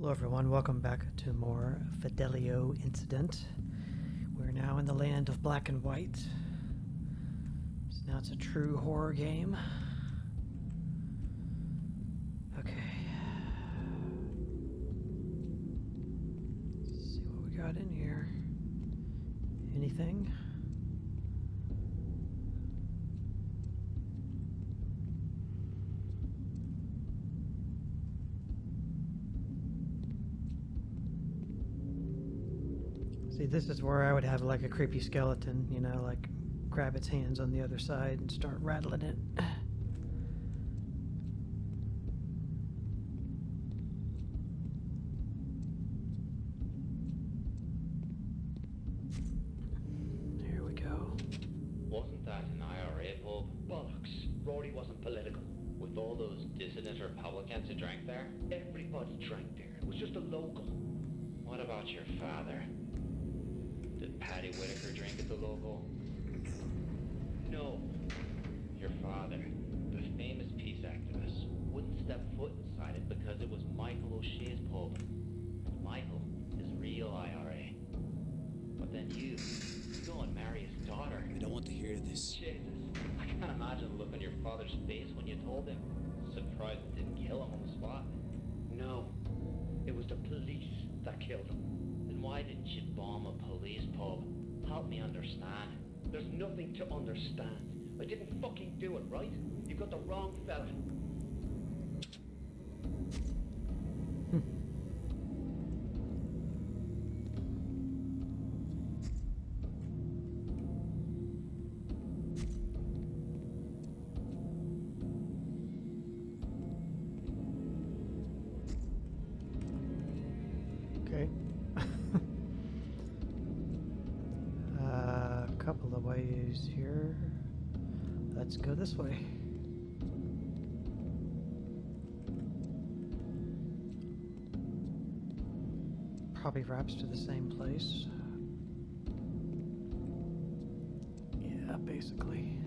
Hello everyone, welcome back to more Fidelio incident. We're now in the land of black and white. So now it's a true horror game. Okay. Let's see what we got in here. Anything? See, this is where I would have like a creepy skeleton, you know, like grab its hands on the other side and start rattling it. Here we go. Wasn't that an IRA pub? Bollocks. Rory wasn't political. With all those dissident Republicans who drank there? Everybody drank there. It was just a local. What about your father? Did Patty Whitaker drink at the local? No. Your father, the famous peace activist, wouldn't step foot inside it because it was Michael O'Shea's pub. And Michael is real IRA. But then you go and marry his daughter. I don't want to hear this. Jesus, I can't imagine the look on your father's face when you told him. Surprised it didn't kill him on the spot. No. It was the police that killed him. Then why didn't you bomb a police pub? Help me understand. There's nothing to understand. I didn't fucking do it, right? You got the wrong fella. Okay. A couple of ways here. Let's go this way. Probably wraps to the same place. Yeah, basically.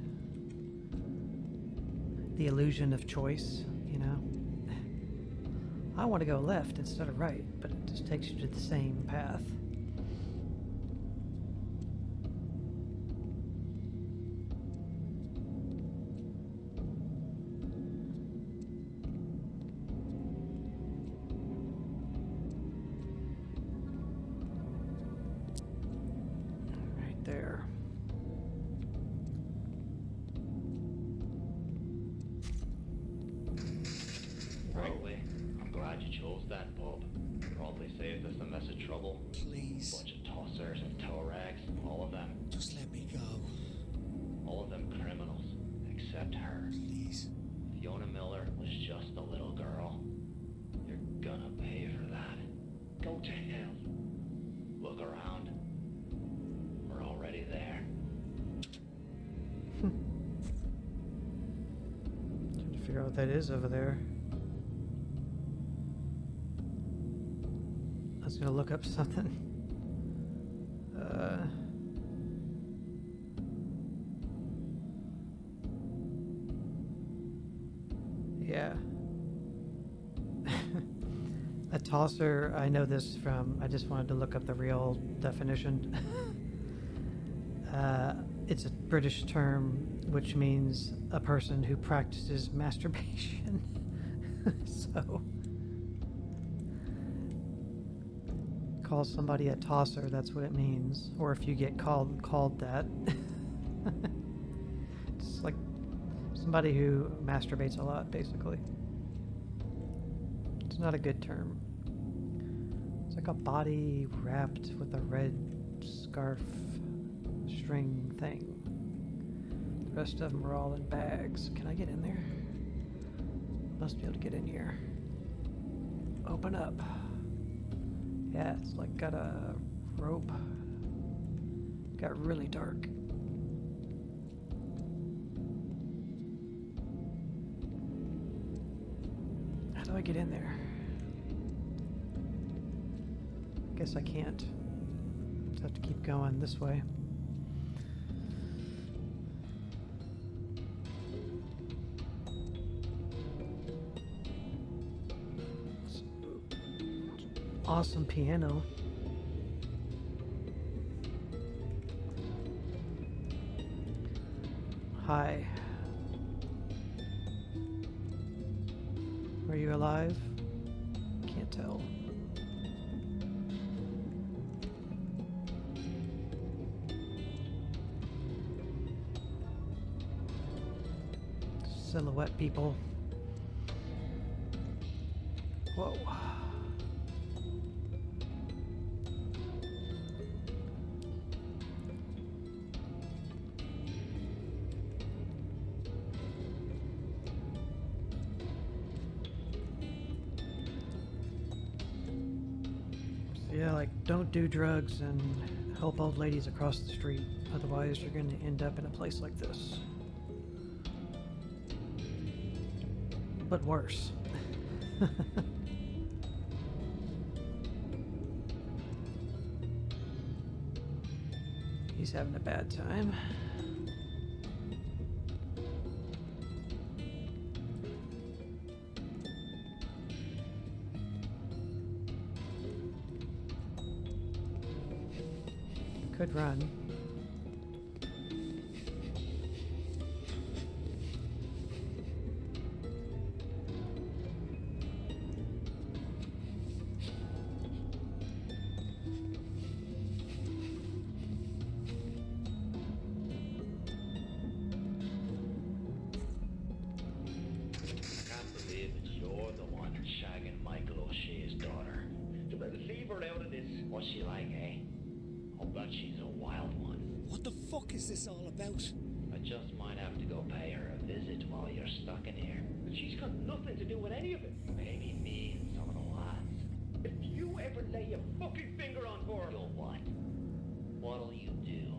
The illusion of choice, you know? I want to go left instead of right, but it just takes you to the same path. Right there. Probably. I'm glad you chose that pub. Probably saved us a mess of trouble. Please, Bunch of tossers and tow rags, all of them. just let me go. All of them criminals, except her. Please. Fiona Miller was just a little girl. You're gonna pay for that. Go to hell. Look around. We're already there. Trying to figure out what that is over there. I was gonna look up something. Yeah. A tosser, I know this from, I just wanted to look up the real definition. It's a British term which means a person who practices masturbation. So, call somebody a tosser, that's what it means. Or if you get called that. It's like somebody who masturbates a lot, basically. It's not a good term. It's like a body wrapped with a red scarf string thing. The rest of them are all in bags. Can I get in there? Must be able to get in here. Open up. Yeah, it's like got a rope. Got really dark. How do I get in there? Guess I can't. Just have to keep going this way. awesome piano. Hi. Are you alive? Can't tell. Silhouette people. Whoa. So yeah, like, don't do drugs and help old ladies across the street. Otherwise, you're going to end up in a place like this. But worse. He's having a bad time. Could run. What's she like, eh? I'll bet she's a wild one. What the fuck is this all about? I just might have to go pay her a visit while you're stuck in here. She's got nothing to do with any of it. Maybe me and some of the lads. If you ever lay a fucking finger on her... You'll what? What'll you do?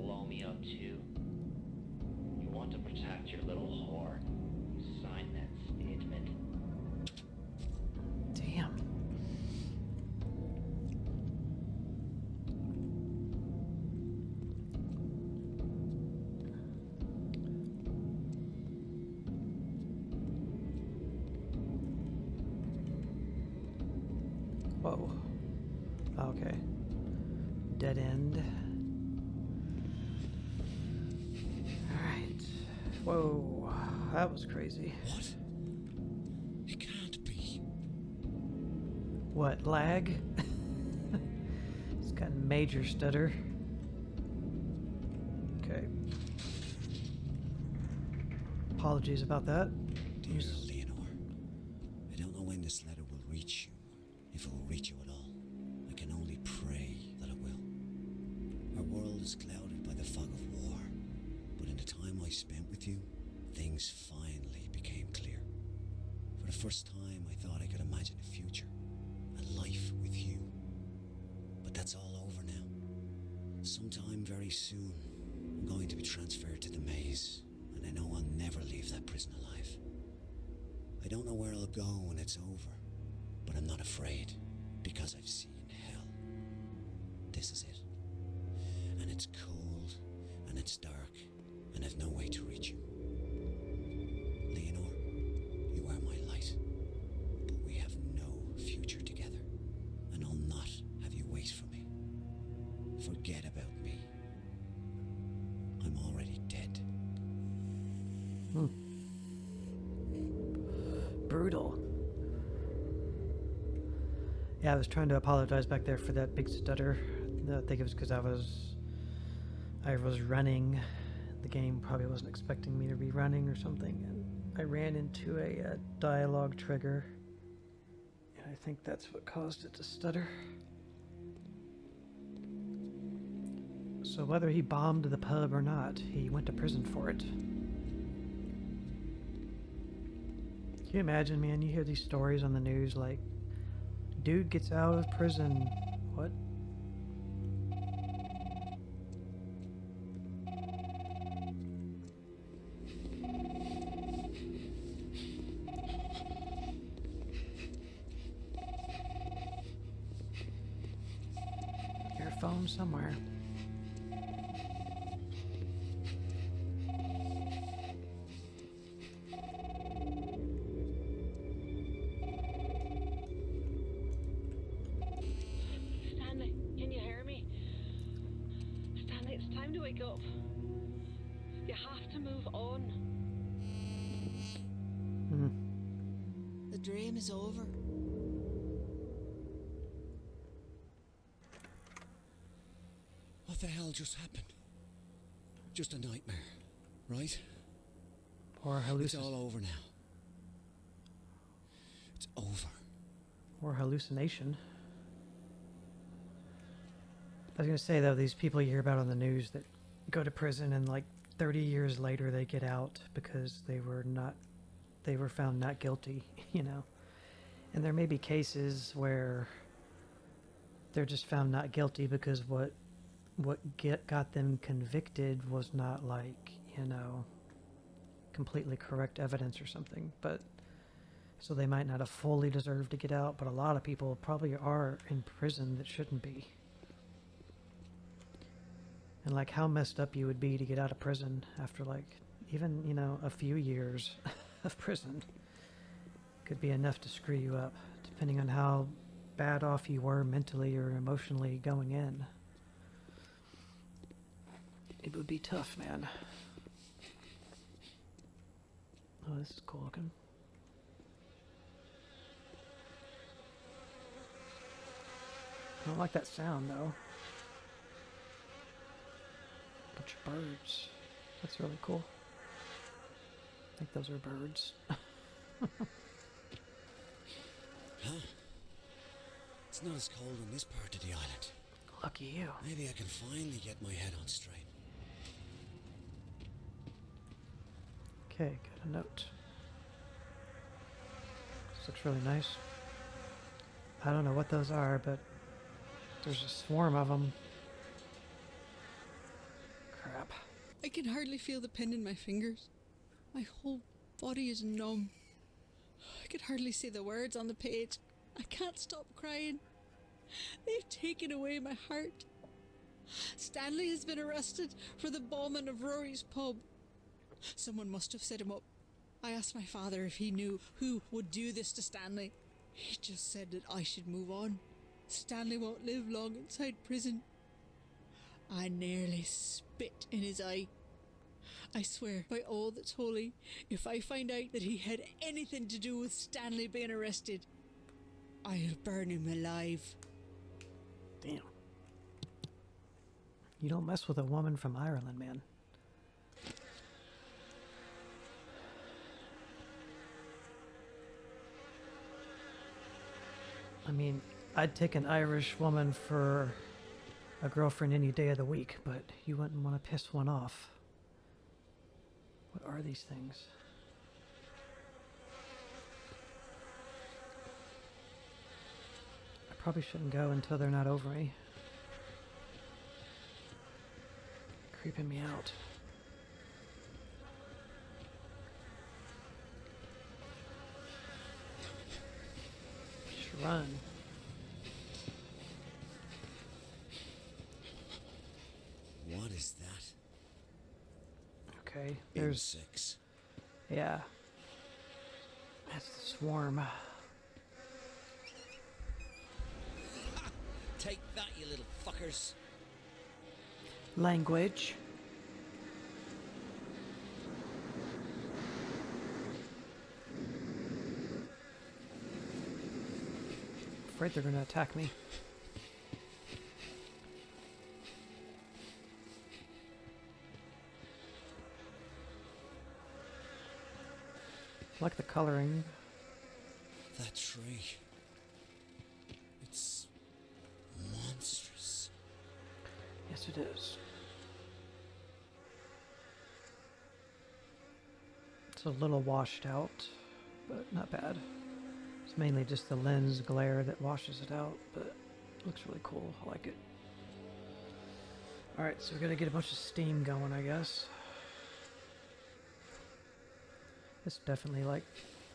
Blow me up too? You want to protect your little whore? You sign that statement. Damn. Whoa. Okay. Dead end. Alright. Whoa. That was crazy. What? It can't be. What, lag? It's got major stutter. Okay. Apologies about that. Dear Leonor, I don't know when this letter will reach you, if it will reach you at all. I can only pray that it will. Our world is clouded by the fog of war, but in the time I spent with you, things finally became clear. For the first time, I thought I could imagine a future, a life with you. But that's all over now. Sometime very soon, I'm going to be transferred to the maze, and I know I'll never leave that prison alive. I don't know where I'll go when it's over, but I'm not afraid, because I've seen hell. This is it. And it's cold, and it's dark, and I've no way to reach you. Leonor, you are my light, but we have no future together, and I'll not have you wait for me. Forget about me. I'm already dead. Brutal. Yeah, I was trying to apologize back there for that big stutter. I think it was because I was running. The game probably wasn't expecting me to be running or something, and I ran into a dialogue trigger, and I think that's what caused it to stutter. So whether he bombed the pub or not, he went to prison for it. Can you imagine, man? You hear these stories on the news like, dude gets out of prison. What? Your phone somewhere. wake up. You have to move on. Hmm. The dream is over. What the hell just happened? Just a nightmare, right? Or It's all over now. It's over. or hallucination. I was gonna say though, these people you hear about on the news that go to prison and like 30 years later they get out because they were found not guilty, you know. And there may be cases where they're just found not guilty because what got them convicted was not like, you know, completely correct evidence or something, but so they might not have fully deserved to get out, but a lot of people probably are in prison that shouldn't be. And like how messed up you would be to get out of prison after like even, you know, a few years of prison could be enough to screw you up, depending on how bad off you were mentally or emotionally going in. It would be tough, man. Oh, this is cool looking. I don't like that sound though. Bunch of birds. That's really cool. I think those are birds. Huh? It's not as cold on this part of the island. Lucky you. Maybe I can finally get my head on straight. Okay, got a note. This looks really nice. I don't know what those are, but there's a swarm of them. Crap. I can hardly feel the pin in my fingers. My whole body is numb. I can hardly see the words on the page. I can't stop crying. They've taken away my heart. Stanley has been arrested for the bombing of Rory's pub. Someone must have set him up. I asked my father if he knew who would do this to Stanley. He just said that I should move on. Stanley won't live long inside prison. I nearly spit in his eye. I swear by all that's holy, if I find out that he had anything to do with Stanley being arrested, I'll burn him alive. Damn. You don't mess with a woman from Ireland, man. I mean, I'd take an Irish woman for a girlfriend any day of the week, but you wouldn't want to piss one off. What are these things? I probably shouldn't go until they're not over me. Creeping me out. Just run. What is that? Okay, there's... Insects. Yeah. That's the swarm. Take that, you little fuckers. Language. Afraid they're gonna attack me. I like the coloring. That tree. It's monstrous. Yes, it is. It's a little washed out, but not bad. It's mainly just the lens glare that washes it out, but it looks really cool. I like it. Alright, so we're gonna get a bunch of steam going, I guess. This definitely, like,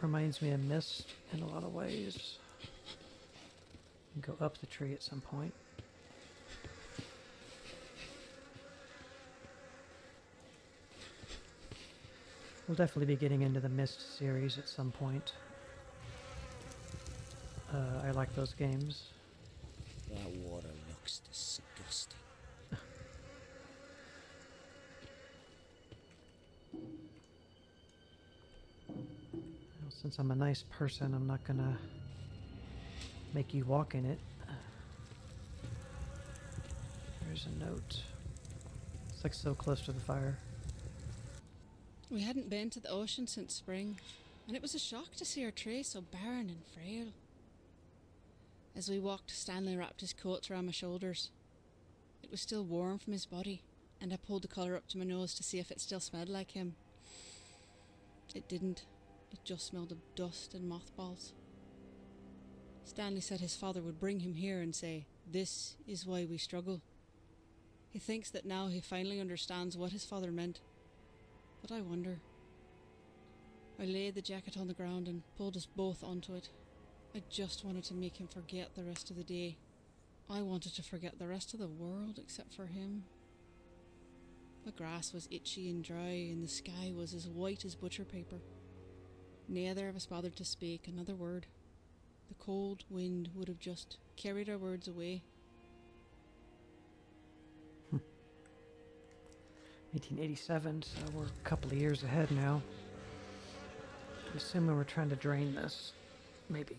reminds me of Mist in a lot of ways. Go up the tree at some point. We'll definitely be getting into the Mist series at some point. I like those games. That water looks disgusting. Since I'm a nice person, I'm not gonna make you walk in it. There's a note. It's like so close to the fire. We hadn't been to the ocean since spring, and it was a shock to see our tray so barren and frail. As we walked, Stanley wrapped his coat around my shoulders. It was still warm from his body, and I pulled the collar up to my nose to see if it still smelled like him. It didn't. It just smelled of dust and mothballs. Stanley said his father would bring him here and say, "This is why we struggle." He thinks that now he finally understands what his father meant. But I wonder. I laid the jacket on the ground and pulled us both onto it. I just wanted to make him forget the rest of the day. I wanted to forget the rest of the world except for him. The grass was itchy and dry, and the sky was as white as butcher paper. Neither of us bothered to speak another word. The cold wind would have just carried our words away. 1887, so we're a couple of years ahead now. I'm assuming we're trying to drain this. Maybe.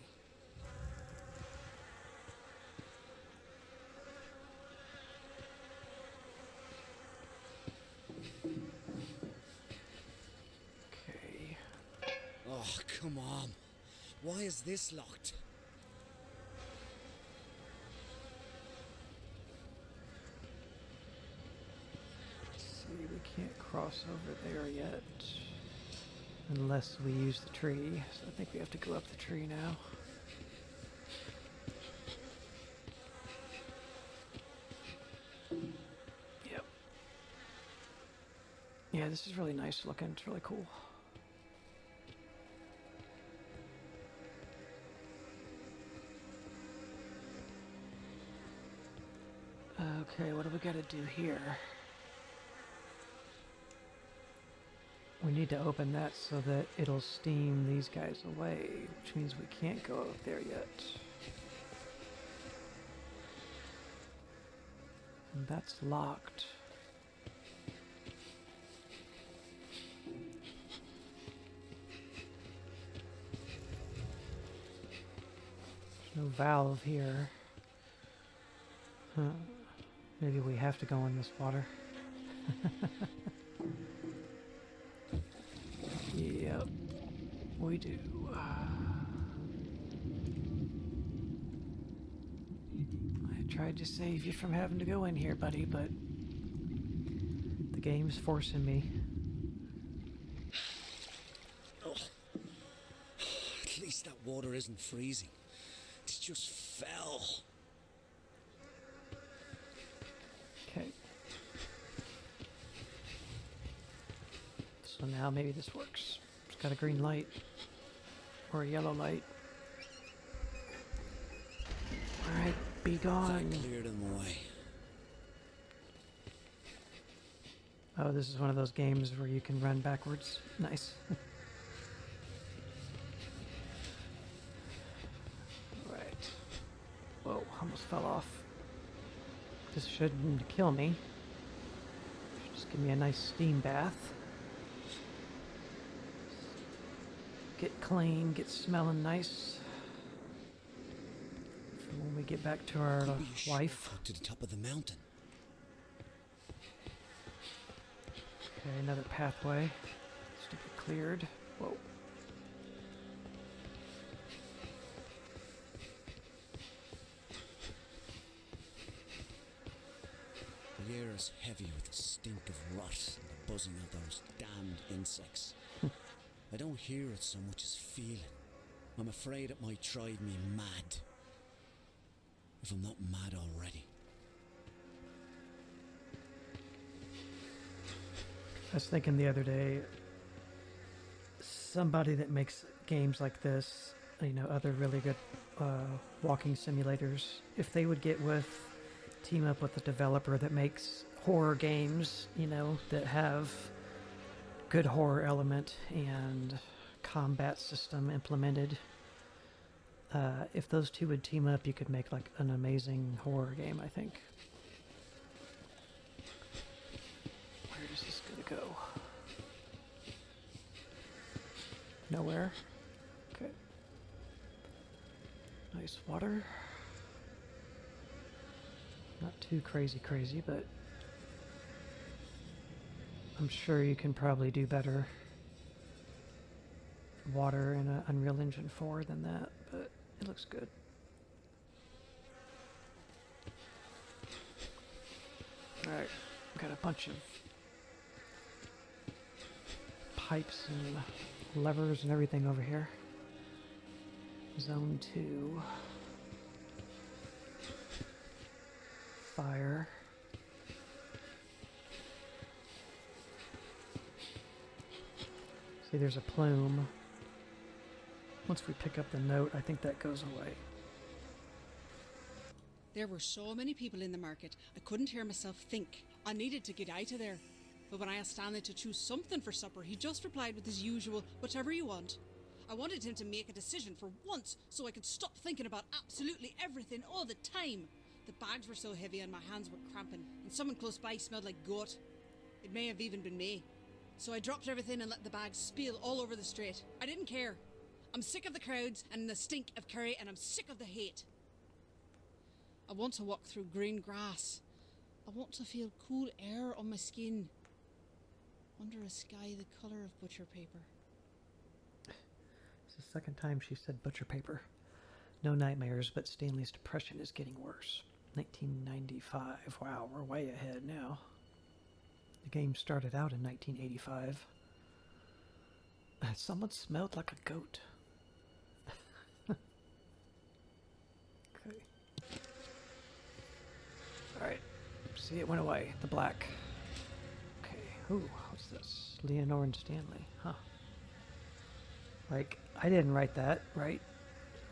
Okay. Oh, come on. Why is this locked? See, we can't cross over there yet. Unless we use the tree. So I think we have to go up the tree now. Yep. Yeah, this is really nice looking. It's really cool. Okay, what do we gotta do here? We need to open that so that it'll steam these guys away, which means we can't go up there yet. And that's locked. There's no valve here. Huh. Maybe we have to go in this water. Yep, we do. I tried to save you from having to go in here, buddy, but the game's forcing me. Oh. At least that water isn't freezing. It's just fell. Okay. So now maybe this works. It's got a green light. Or a yellow light. Alright, be gone. That cleared them away. Oh, this is one of those games where you can run backwards. Nice. Right. Whoa, almost fell off. This shouldn't kill me. Should just give me a nice steam bath. Get clean, get smelling nice. For when we get back to our Could be a wife. shortcut to the top of the mountain. Okay, another pathway. Stupid cleared. Whoa. The air is heavy with the stink of rot and the buzzing of those damned insects. I don't hear it so much as feel it. I'm afraid it might drive me mad. If I'm not mad already. I was thinking the other day, somebody that makes games like this, you know, other really good walking simulators, if they would team up with a developer that makes horror games, you know, that have good horror element and combat system implemented. If those two would team up, you could make like an amazing horror game, I think. Where is this gonna go? Nowhere. Nice water. Not too crazy, but I'm sure you can probably do better water in an Unreal Engine 4 than that, but it looks good. Alright, got a bunch of pipes and levers and everything over here. Zone 2. Fire. See, there's a plume. Once we pick up the note, I think that goes away. There were so many people in the market, I couldn't hear myself think. I needed to get out of there. But when I asked Stanley to choose something for supper, he just replied with his usual, whatever you want. I wanted him to make a decision for once, so I could stop thinking about absolutely everything all the time. The bags were so heavy and my hands were cramping, and someone close by smelled like goat. It may have even been me. So I dropped everything and let the bags spill all over the street. I didn't care. I'm sick of the crowds and the stink of curry, and I'm sick of the hate. I want to walk through green grass. I want to feel cool air on my skin. Under a sky the colour of butcher paper. It's the second time she said butcher paper. No nightmares, but Stanley's depression is getting worse. 1995. Wow, we're way ahead now. The game started out in 1985. Someone smelled like a goat. Okay. Alright. See, it went away. The black. Okay. Ooh, what's this? Leonore and Stanley. Huh. Like, I didn't write that, right?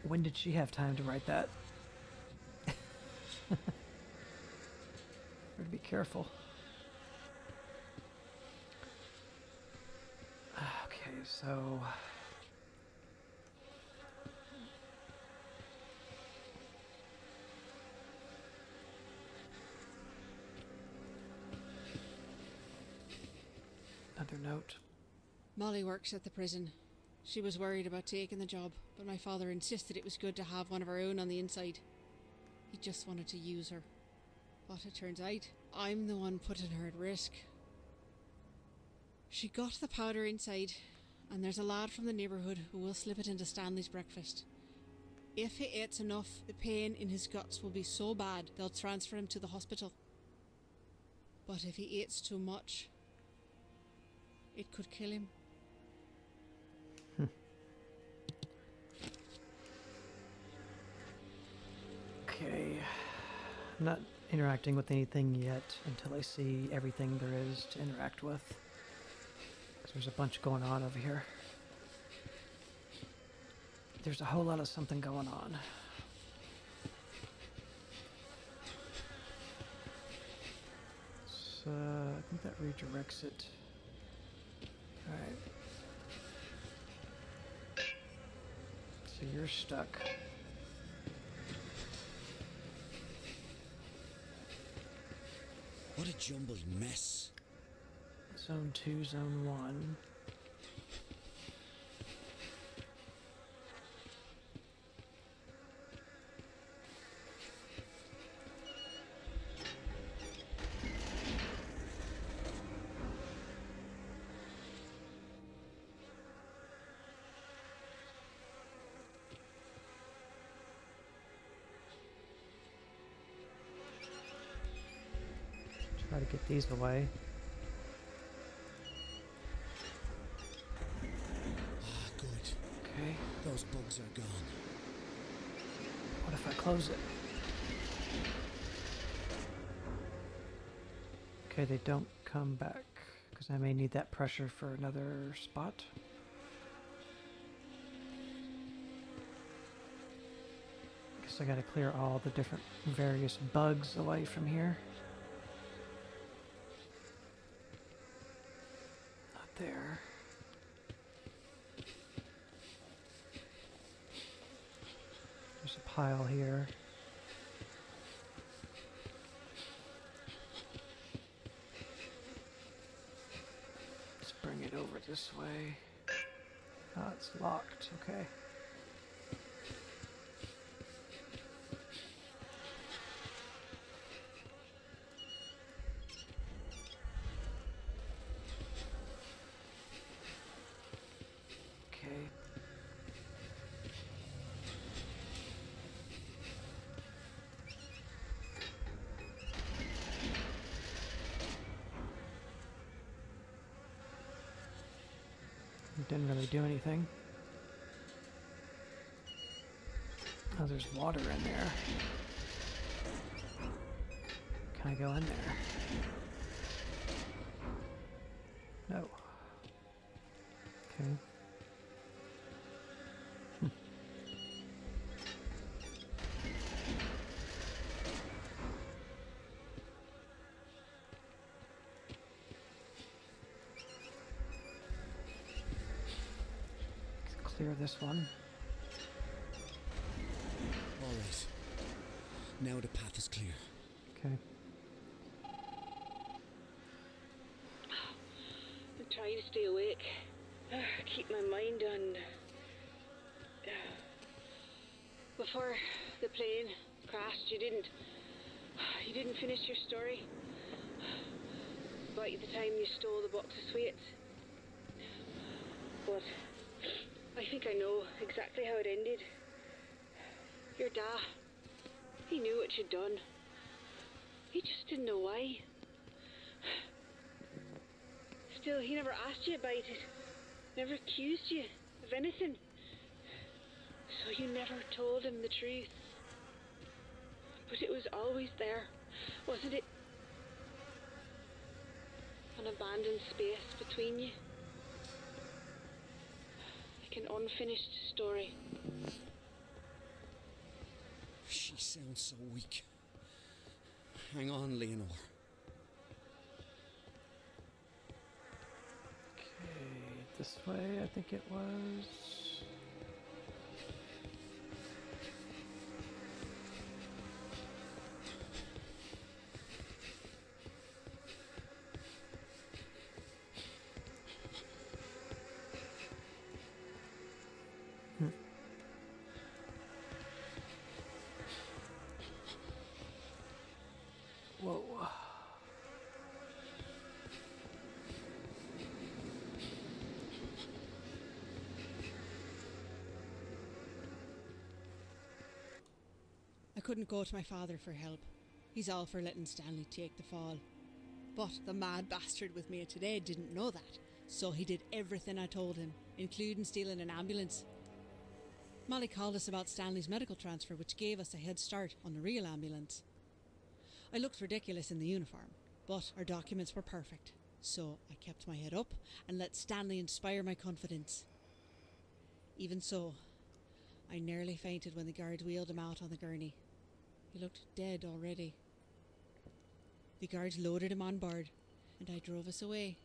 When did she have time to write that? Better be careful. Okay, so... another note. Molly works at the prison. She was worried about taking the job, but my father insisted it was good to have one of our own on the inside. He just wanted to use her. But it turns out, I'm the one putting her at risk. She got the powder inside, and there's a lad from the neighbourhood who will slip it into Stanley's breakfast. If he eats enough, the pain in his guts will be so bad they'll transfer him to the hospital. But if he eats too much, it could kill him. Okay. I'm not interacting with anything yet until I see everything there is to interact with. 'Cause there's a bunch going on over here. There's a whole lot of something going on. So, I think that redirects it. Alright. So you're stuck. What a jumbled mess. Zone 2, Zone 1. Try to get these away. Ah, good. Okay. Those bugs are gone. What if I close it? Okay, they don't come back. Because I may need that pressure for another spot. Guess I gotta clear all the different various bugs away from here. Not there. There's a pile here. Let's bring it over this way. Oh, it's locked. Okay. didn't really do anything. Oh, there's water in there. Can I go in there? No. Okay. Let's clear this one. All right. Now the path is clear. Okay. I'm trying to stay awake. Keep my mind on... Before the plane crashed, you didn't finish your story. About the time you stole the box of sweets. But I think I know exactly how it ended. Your dad, he knew what you'd done. He just didn't know why. Still, he never asked you about it. Never accused you of anything. So you never told him the truth. But it was always there, wasn't it? An abandoned space between you. Like an unfinished story. She sounds so weak. Hang on, Leonor. Okay, this way, I think it was. Whoa. I couldn't go to my father for help. He's all for letting Stanley take the fall. But the mad bastard with me today didn't know that, so he did everything I told him, including stealing an ambulance. Molly called us about Stanley's medical transfer, which gave us a head start on the real ambulance. I looked ridiculous in the uniform, but our documents were perfect, so I kept my head up and let Stanley inspire my confidence. Even so, I nearly fainted when the guards wheeled him out on the gurney. He looked dead already. The guards loaded him on board, and I drove us away.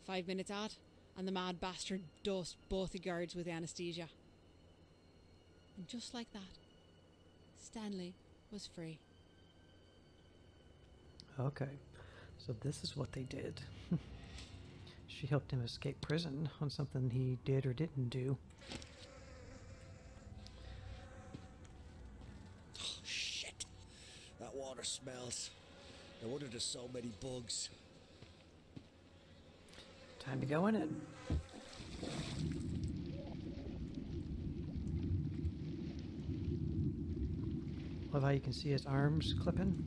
5 minutes out, and the mad bastard dosed both the guards with anesthesia. And just like that, Stanley was free. Okay, so this is what they did. She helped him escape prison on something he did or didn't do. Oh, shit. That water smells. No wonder there's so many bugs. Time to go in it. Love how you can see his arms clipping.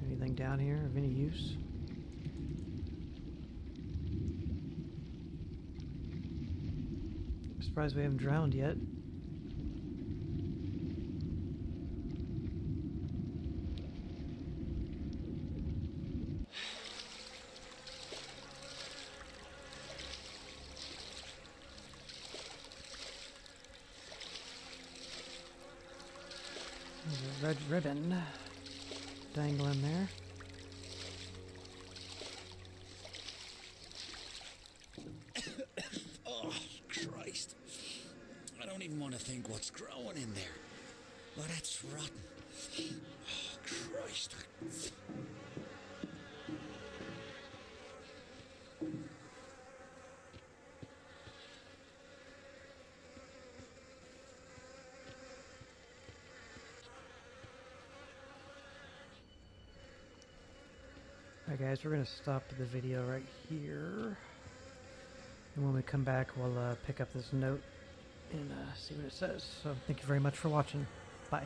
Anything down here of any use? I'm surprised we haven't drowned yet. There's a red ribbon dangling there. Oh, Christ. I don't even want to think what's growing in there. Oh, that's rotten. Oh, Christ. Alright guys, we're going to stop the video right here. And when we come back, we'll pick up this note and see what it says. So thank you very much for watching. Bye.